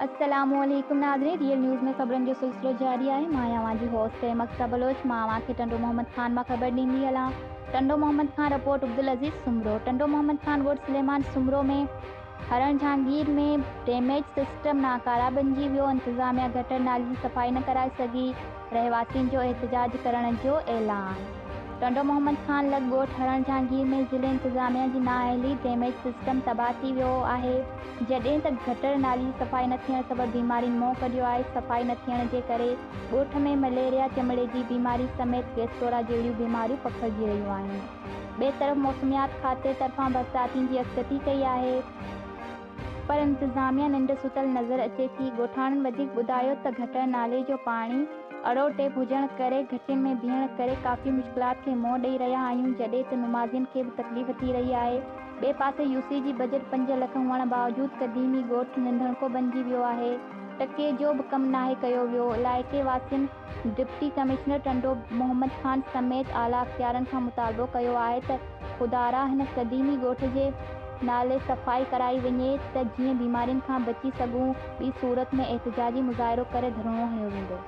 अस्सलामुअलैकुम नाज़रीन, real news में ख़बरनि जो सिलसिलो जारी आहे। मां आहियां होस्ट मक्ता बलोच। मां तव्हांखे टंडो मोहम्मद ख़ान मां ख़बर ॾींदी हलां। टंडो मोहम्मद ख़ान रिपोर्ट अब्दुल अज़ीज़ सुमरो। टंडो मोहम्मद ख़ान ॻोठ सुलेमान सुमरो में हरण जहांगीर में ड्रेनेज सिस्टम नाकारा बणिजी वियो। इंतिज़ामिया गटर नाली जी सफ़ाई न कराए सघी, रहवासियुनि जो एहतजाज करण जो ऐलान। टंडो मोहम्मद ख़ान लॻ ॻोठ हरण जहांगीर में ज़िले इंतिज़ामिया जी नाअहली ड्रेनेज सिस्टम तबाह थी वियो आहे, जॾहिं त गटर नाली जी सफ़ाई न थियण सबबि बीमारियुनि मों कढियो आहे। सफ़ाई न थियण जे करे ॻोठ में मलेरिया, चमड़े जी बीमारी समेत गैस्ट्रोरा जहिड़ियूं बीमारियूं पखिड़िजी रहियूं आहिनि। ॿिए तरफ़ मौसमियात खाते तरफ़ां बरसातियुनि जी अॻकथी कई आहे, पर इंतिज़ामिया निंड सुतल नज़र अचे थी। ॻोठाणनि वधीक ॿुधायो त गटर नाले जो पाणी अड़ो टेप हुजण करे घटियुनि में बीहण करे काफ़ी मुश्किलात खे मुंहुं ॾेई रहिया आहियूं, जॾहिं त नुमाज़ियुनि खे बि तकलीफ़ थी रही आहे। ॿिए पासे यूसी जी बजट 5 लख हुअण बावजूदि क़दीमी ॻोठ नंढिणको बणिजी वियो आहे। टके जो बि कमु नाहे कयो वियो। इलाइक़े वासियुनि डिप्टी कमिश्नर टंडो मोहम्मद ख़ान समेत आला अख़्तियारनि खां मुतालबो कयो आहे त खुदारा हिन क़दीमी ॻोठ जे नाले सफ़ाई कराई वञे त जीअं बीमारियुनि खां बची सघूं। ॿी सूरत में एहतजाजी मुज़ाहिरो करे धरणो हणियो वेंदो।